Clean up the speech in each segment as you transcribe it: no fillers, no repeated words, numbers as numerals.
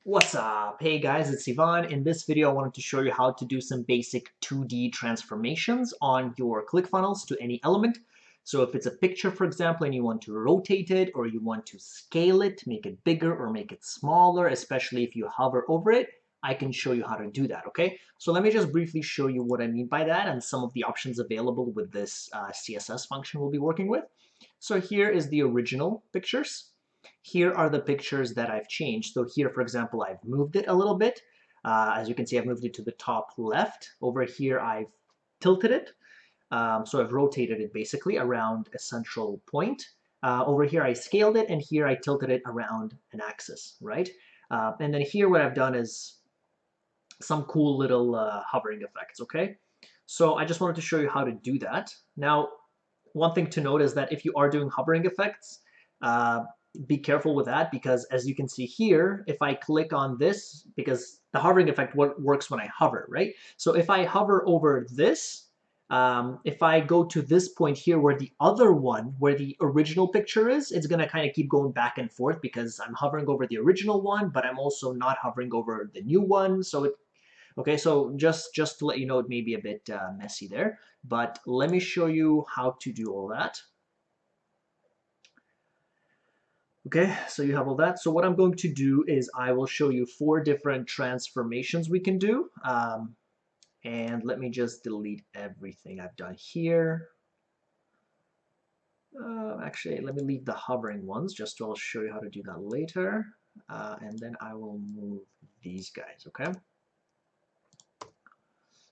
What's up? Hey guys, it's Ivan. In this video, I wanted to show you how to do some basic 2D transformations on your ClickFunnels to any element. So if it's a picture, for example, and you want to rotate it or you want to scale it, make it bigger or make it smaller, especially if you hover over it, I can show you how to do that, okay? So let me just briefly show you what I mean by that and some of the options available with this CSS function we'll be working with. So here is the original pictures. Here are the pictures that I've changed. So here, for example, I've moved it a little bit. As you can see, I've moved it to the top left. Over here, I've tilted it. So I've rotated it basically around a central point. Over here, I scaled it, and here I tilted it around an axis, right? And then here, what I've done is some cool little hovering effects, okay? So I just wanted to show you how to do that. Now, one thing to note is that if you are doing hovering effects, be careful with that because as you can see here, if I click on this, because the hovering effect works when I hover, right? So if I hover over this, if I go to this point here where the other one, where the original picture is, it's going to kind of keep going back and forth because I'm hovering over the original one, but I'm also not hovering over the new one. So okay, so just to let you know, it may be a bit messy there, but let me show you how to do all that. Okay, so you have all that. So what I'm going to do is I will show you 4 different transformations we can do. And let me just delete everything I've done here. Actually, let me leave the hovering ones just to I'll show you how to do that later. And then I will move these guys, okay?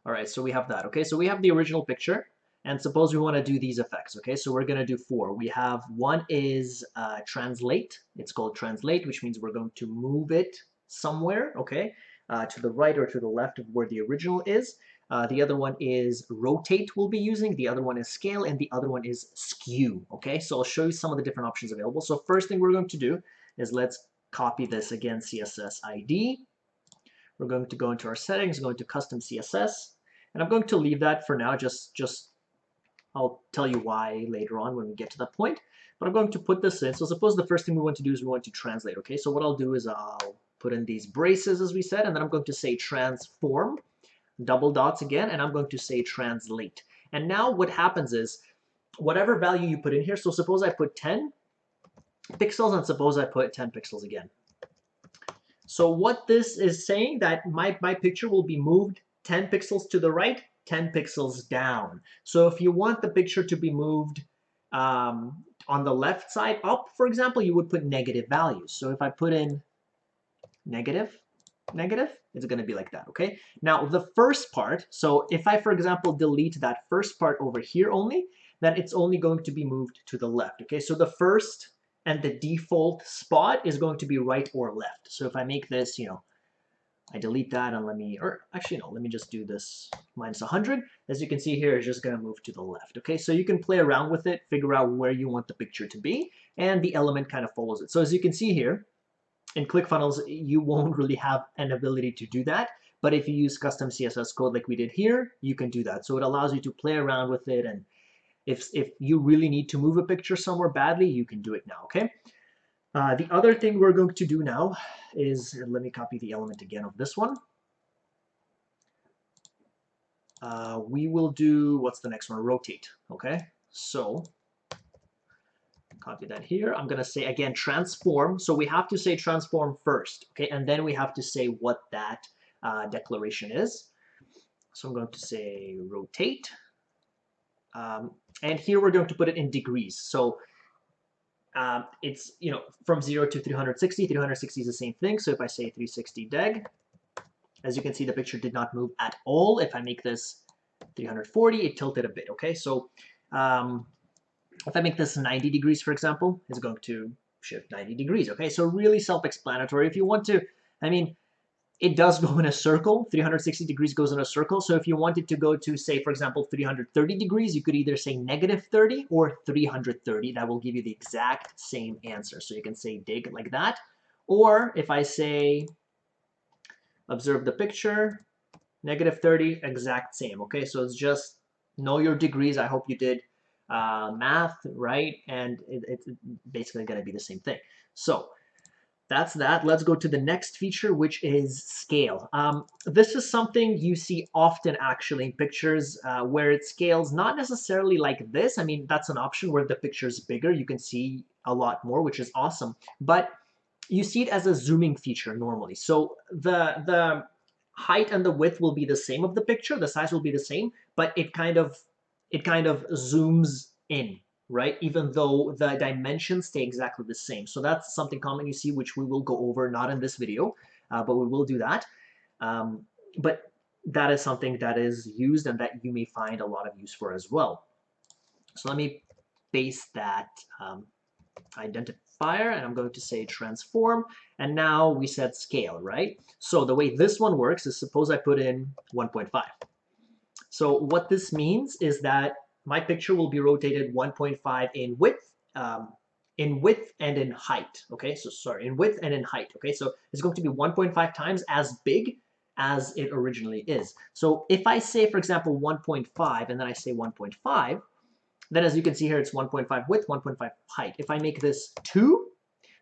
All right, so we have that. Okay, so we have the original picture. And suppose we want to do these effects. Okay, so we're going to do 4. We have one is translate. It's called translate, which means we're going to move it somewhere, okay, to the right or to the left of where the original is. The other one is rotate we'll be using. The other one is scale. And the other one is skew. Okay, so I'll show you some of the different options available. So first thing we're going to do is let's copy this again, CSS ID. We're going to go into our settings, go into custom CSS. And I'm going to leave that for now, just I'll tell you why later on when we get to that point. But I'm going to put this in. So suppose the first thing we want to do is we want to translate. Okay, so what I'll do is I'll put in these braces as we said, and then I'm going to say transform, double dots again, and I'm going to say translate. And now what happens is whatever value you put in here, so suppose I put 10 pixels and suppose I put 10 pixels again. So what this is saying that my picture will be moved 10 pixels to the right, 10 pixels down. So if you want the picture to be moved on the left side up, for example, you would put negative values. So if I put in negative, it's going to be like that, okay? Now, the first part, so if I, for example, delete that first part over here only, then it's only going to be moved to the left, okay? So the first and the default spot is going to be right or left. So if I make this, I delete that and let me just do this minus 100. As you can see here, it's just going to move to the left. Okay, so you can play around with it, figure out where you want the picture to be, and the element kind of follows it. So as you can see here, in ClickFunnels, you won't really have an ability to do that. But if you use custom CSS code like we did here, you can do that. So it allows you to play around with it. And if you really need to move a picture somewhere badly, you can do it now, okay? The other thing we're going to do now is, let me copy the element again of this one. We will do, what's the next one? Rotate, okay? So copy that here. I'm going to say, again, transform. So we have to say transform first, okay? And then we have to say what that declaration is. So I'm going to say rotate. And here we're going to put it in degrees. So it's, from 0 to 360. 360 is the same thing. So if I say 360deg, as you can see, the picture did not move at all. If I make this 340, it tilted a bit, okay? So if I make this 90 degrees, for example, it's going to shift 90 degrees, okay? So really self-explanatory. If you want to, it does go in a circle. 360 degrees goes in a circle. So if you wanted to go to, say, for example, 330 degrees, you could either say -30 or 330. That will give you the exact same answer. So you can say dig like that. Or if I say observe the picture, -30, exact same. Okay, so it's just know your degrees. I hope you did math, right? And it's basically going to be the same thing. So that's that. Let's go to the next feature, which is scale. This is something you see often actually in pictures where it scales, not necessarily like this. I mean, that's an option where the picture is bigger. You can see a lot more, which is awesome. But you see it as a zooming feature normally. So the height and the width will be the same of the picture. The size will be the same, but it kind of zooms in, right? Even though the dimensions stay exactly the same. So that's something common you see, which we will go over, not in this video, but we will do that. But that is something that is used and that you may find a lot of use for as well. So let me paste that identifier, and I'm going to say transform, and now we said scale, right? So the way this one works is, suppose I put in 1.5. So what this means is that my picture will be rotated 1.5 in width and in height. Okay, so sorry, in width and in height. Okay, so it's going to be 1.5 times as big as it originally is. So if I say, for example, 1.5 and then I say 1.5, then as you can see here, it's 1.5 width, 1.5 height. If I make this 2,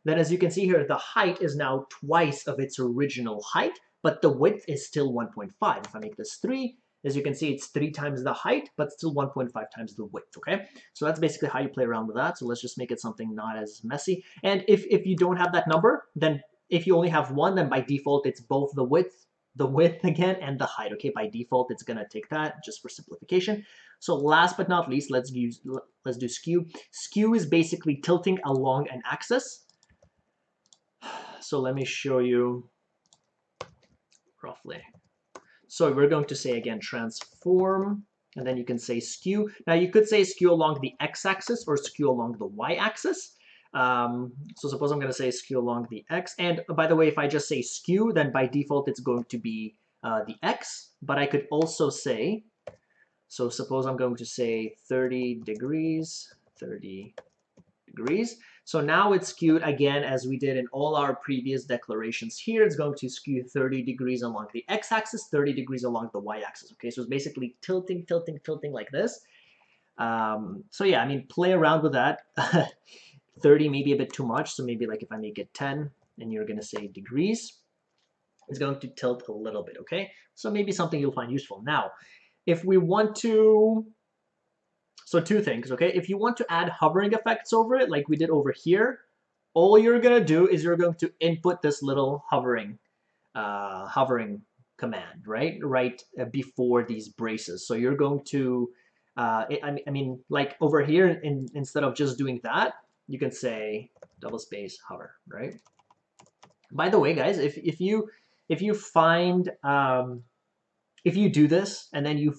then as you can see here, the height is now twice of its original height, but the width is still 1.5. If I make this 3, as you can see, it's 3 times the height, but still 1.5 times the width, okay? So that's basically how you play around with that. So let's just make it something not as messy. And if you don't have that number, then if you only have 1, then by default, it's both the width again, and the height, okay? By default, it's gonna take that just for simplification. So last but not least, let's do skew. Skew is basically tilting along an axis. So let me show you roughly. So we're going to say again transform, and then you can say skew. Now you could say skew along the x-axis or skew along the y-axis. So suppose I'm going to say skew along the x. And by the way, if I just say skew, then by default it's going to be the x. But I could also say, so suppose I'm going to say 30 degrees, 30 degrees. So now it's skewed again, as we did in all our previous declarations here. It's going to skew 30 degrees along the x-axis, 30 degrees along the y-axis. Okay, so it's basically tilting like this. So yeah, I mean, play around with that. 30 may be a bit too much, so maybe like if I make it 10 and you're going to say degrees, it's going to tilt a little bit, okay? So maybe something you'll find useful. Now, if we want to, so 2 things, okay? If you want to add hovering effects over it, like we did over here, all you're going to do is you're going to input this little hovering command, right before these braces. So you're going to, I mean, like over here, instead of just doing that, you can say double space hover, right? By the way, guys, if you find if you do this and then you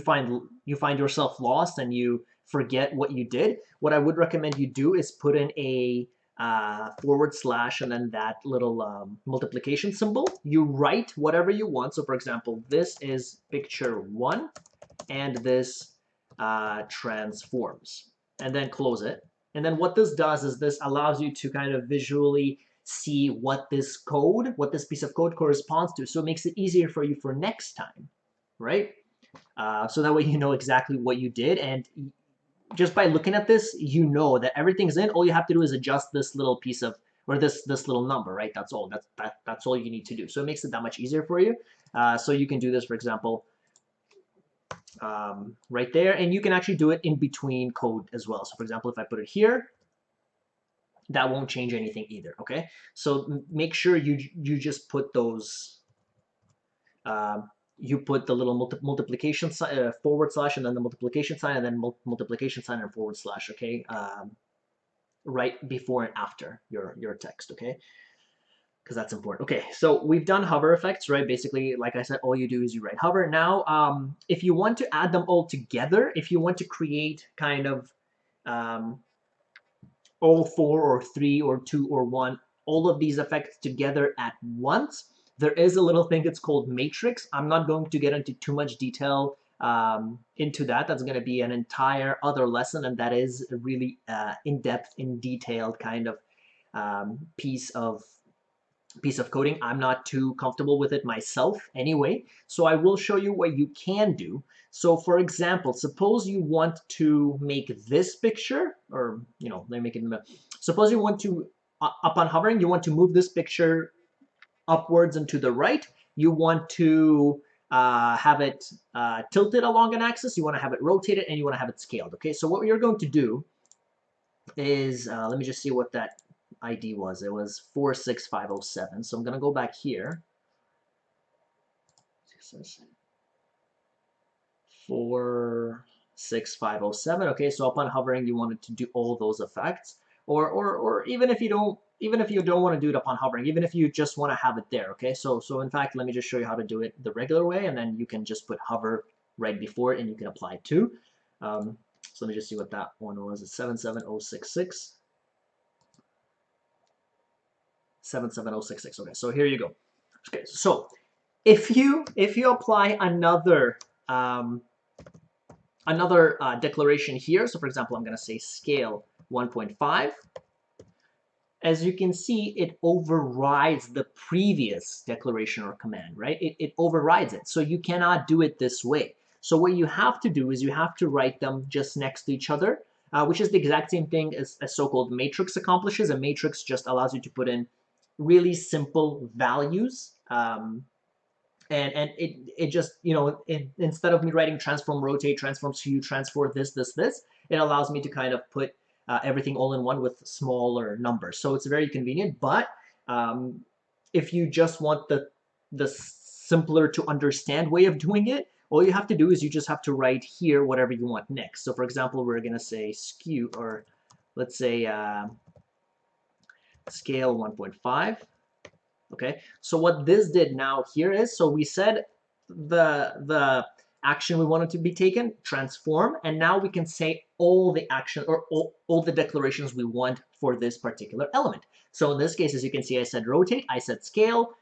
find yourself lost and you forget what you did, what I would recommend you do is put in a / and then that little multiplication symbol. You write whatever you want. So for example, this is picture 1 and this transforms, and then close it. And then what this does is this allows you to kind of visually see what this piece of code corresponds to. So it makes it easier for you for next time, right? So that way you know exactly what you did. And just by looking at this, you know that everything's in. All you have to do is adjust this little piece of, or this little number, right? That's all. That's all you need to do. So it makes it that much easier for you. So you can do this, for example, right there. And you can actually do it in between code as well. So for example, if I put it here, that won't change anything either, okay? So make sure you just put those, you put the little multiplication / and then the multiplication sign and then multiplication sign and / okay? Right before and after your text, okay? Because that's important. Okay, so we've done hover effects, right? Basically, like I said, all you do is you write hover. Now, if you want to add them all together, if you want to create kind of all 4 or 3 or 2 or 1, all of these effects together at once, there is a little thing that's called matrix. I'm not going to get into too much detail into that. That's going to be an entire other lesson, and that is a really in-depth, in-detailed kind of piece of coding. I'm not too comfortable with it myself anyway, so I will show you what you can do. So for example, suppose you want to make this picture, or let me make it in the, suppose you want to upon hovering, you want to move this picture upwards and to the right. You want to have it tilted along an axis. You want to have it rotated, and you want to have it scaled. Okay, so what you're going to do is, let me just see what that ID was. It was 46507. So I'm going to go back here. 46507. Okay, so upon hovering, you wanted to do all those effects, or even if you don't want to do it upon hovering, even if you just want to have it there. Okay, so in fact, let me just show you how to do it the regular way, and then you can just put hover right before it, and you can apply it too. So let me just see what that one was. It's 77066. 77066. Okay, so here you go. Okay, so if you apply another declaration here, so for example, I'm going to say scale 1.5. As you can see, it overrides the previous declaration or command, right? It overrides it. So you cannot do it this way. So what you have to do is you have to write them just next to each other, which is the exact same thing as a so-called matrix accomplishes. A matrix just allows you to put in really simple values. And it just, you know, instead of me writing transform, rotate, transform, skew, transform, this, it allows me to kind of put everything all in one with smaller numbers. So it's very convenient. But if you just want the simpler to understand way of doing it, all you have to do is you just have to write here whatever you want next. So for example, we're going to say skew, or let's say scale 1.5. Okay, so what this did now here is, so we said the action we wanted to be taken, transform, and now we can say all the action or all the declarations we want for this particular element. So in this case, as you can see, I said rotate, I said scale.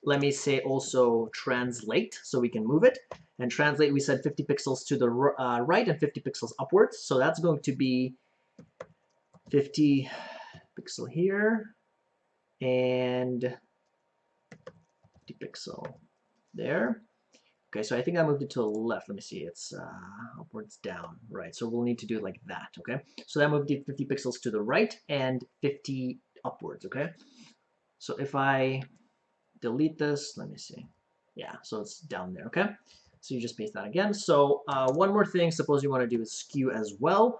Let me say also translate, so we can move it. And translate, we said 50 pixels to the right and 50 pixels upwards. So that's going to be 50 pixel here and 50 pixel there. Okay, so I think I moved it to the left. Let me see. It's upwards down, right? So we'll need to do it like that, okay? So that moved it 50 pixels to the right and 50 upwards, okay? So if I delete this, let me see. Yeah, so it's down there, okay? So you just paste that again. So one more thing, suppose you want to do is skew as well.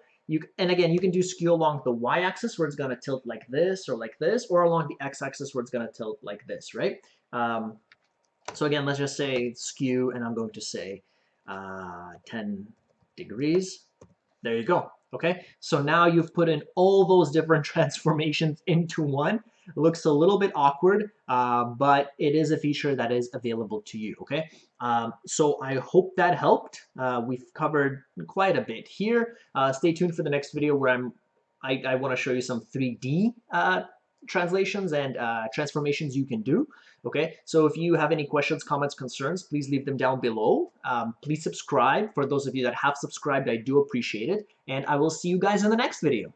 And again, you can do skew along the y-axis where it's going to tilt like this, or along the x-axis where it's going to tilt like this, right? So again, let's just say skew, and I'm going to say 10 degrees. There you go. Okay, so now you've put in all those different transformations into one. It looks a little bit awkward, but it is a feature that is available to you. Okay, so I hope that helped. We've covered quite a bit here. Stay tuned for the next video where I want to show you some 3D translations and transformations you can do. Okay, so if you have any questions, comments, concerns, please leave them down below. Please subscribe. For those of you that have subscribed, I do appreciate it. And I will see you guys in the next video.